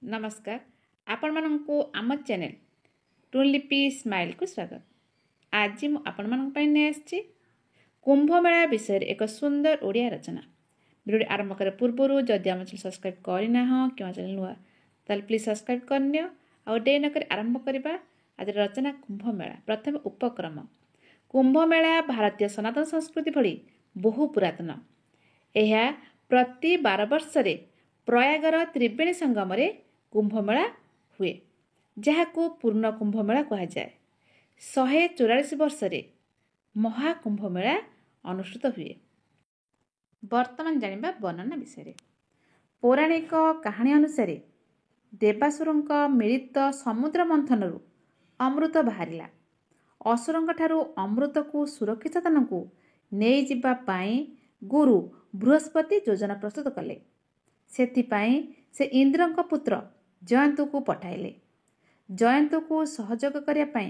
नमस्कार आपण मानंकु आम चैनल टुलिपी स्माइल को स्वागत। आज मु आपण मानक पई ने आछि कुंभ मेला विषय एक सुंदर ओडिया रचना। वीडियो आरंभ करे पूर्व जदि आम चैनल सब्सक्राइब करना हो कि चैनल नुआ ताल प्लीज सब्सक्राइब करनियो आ डे न कर आरंभ करबा। आज रचना कुंभ मेला। प्रथम उपक्रम। कुंभ मेला भारतीय सनातन संस्कृति भली बहु पुरातन। यह प्रति 12 वर्ष रे प्रयागर त्रिवेणी संगम रे कुंभमेला हुए, जहाको पूर्ण कुंभमेला कहा जाए। 144 वर्ष रे महाकुंभमेला अनुष्ठित हुए। वर्तमान जानिबा वर्णना विषय। पौराणिक कहानी अनुसार देवासुरଙ୍କ मिलित समुद्र मंथनरु अमृत बाहरिला। असुरଙ୍କ ठारू अमृत को सुरक्षित स्थान को नहीं जिबा पाई गुरु बृहस्पति योजना प्रस्तुत कले। सेथिपाई से इंद्रଙ୍କ पुत्र जयंतु को पठाइले। जयंतु को सहयोग करिया पाई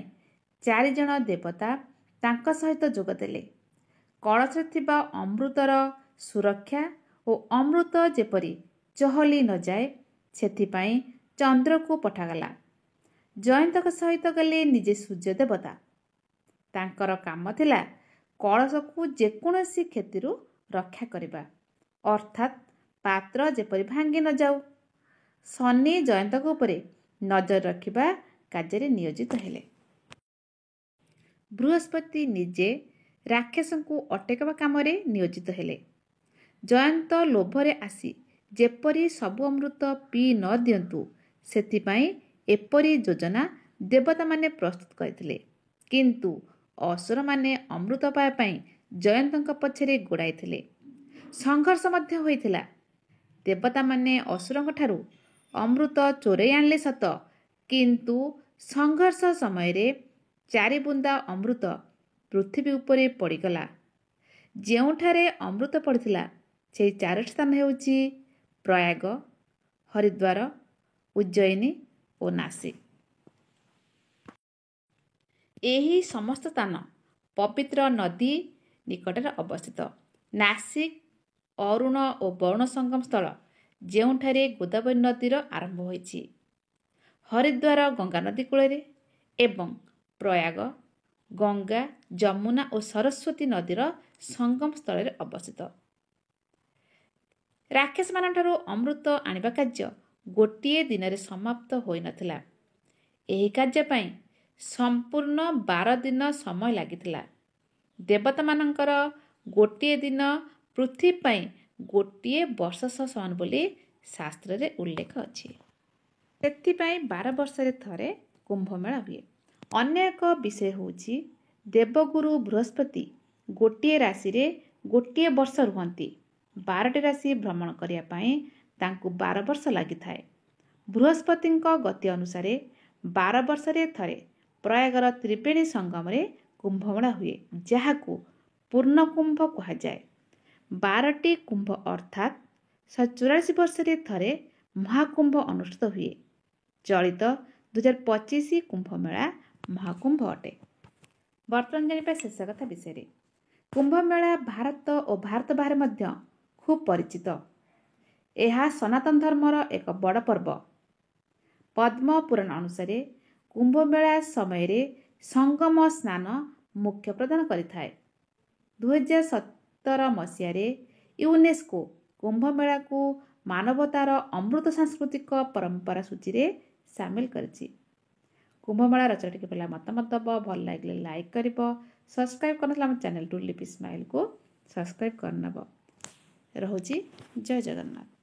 4 जण देवता तांका सहित जोग देले। कलश थिबा अमृतर सुरक्षा और अमृत जेपरी चहली न जाए सेथिपाई चंद्र को पठागला। जयंतक सहित गले निजे सूर्य देवता। तांकर काम थिला कलश को जेकोसी क्षतिरु रक्षा करिबा, अर्थात पात्र जेपरी भांगी न जाऊ। शनि जयंतक उपरे नजर रखिबा कार्य नियोजित हेले। बृहस्पति निजे राक्षसों को अटेकवा काम नियोजित हेले। जयंत लोभरे आसी जेपरी सबु अमृत पी न दियंतु सेथिपाई एपरी योजना देवता माने प्रस्तुत करथिले। किंतु असुर माने अमृत पाए पाई जयंतक पछरे गोड़ाइथिले। संघर्ष मध्य होइथिला। देवता माने असुरଙ୍କ ठारू अमृत चोरई आनले सत, किंतु संघर्ष समय रे 4 बुंदा अमृत पृथ्वी उपरे पड़ीगला। जेउठारे अमृत पड़िथिला से 4 स्थान हेउची प्रयाग, हरिद्वार, उज्जयिनी और नासिक। एही समस्त स्थान पवित्र नदी निकटरे अवस्थित। नासिक अरुण और वरुण संगम स्थल जेउठारे गोदावरी नदीर आरंभ होईछि। हरिद्वार गंगा नदी कूल एवं प्रयाग गंगा, जमुना और सरस्वती नदीर संगम स्थल अवस्थित। राक्षस मानठारू अमृत आनिबा कार्य गोटिए दिन रे समाप्त होई नथिला। एही कार्य पई संपूर्ण 12 दिन समय लागिथिला। देवता मानकर गोटिए दिन पृथ्वी पई गोटिए वर्ष समान बोली शास्त्र रे उल्लेख अछि। सेथिपाई 12 वर्ष रे थरे कुंभमेला हुए। अन्य एक विषय होछि देवगुरु बृहस्पति गोटिए राशि रे गोटिए वर्ष रुहंती। 12टी राशि भ्रमण करिया पाई तांकु 12 वर्ष लागि थाए। बृहस्पतिଙ୍କ गति अनुसार 12 वर्ष रे थरे प्रयागर त्रिवेणी संगम रे कुंभमेला हुए, जहाकू पूर्ण कुंभ कहा जाए। 12टी कुंभ अर्थात 144 वर्ष रे थरे महाकुंभ अनुष्ठित हुए। चलित 2025 कुंभमेला महाकुंभ अटे। वर्तमान जानिबा शेष कथा विषय। कुंभमेला भारत और भारत बाहर मध्य खूब परिचित। यह सनातन धर्मर एक बड़ पर्व। पद्म पुराण अनुसार कुंभमेला समय रे संगम स्नान मुख्य प्रदान करिथाए। 2017 मसीह रे यूनेस्को कुंभमेला को मानवतार अमृत सांस्कृतिक परंपरा सूची रे शामिल करछि। कुंभमेला रचना के पहला मतामत दब, भल लागले लाइक करिवो, सब्सक्राइब करनला हम चैनल टुलिपी स्माइल को सब्सक्राइब करनबो। रहुछि जय जगन्नाथ।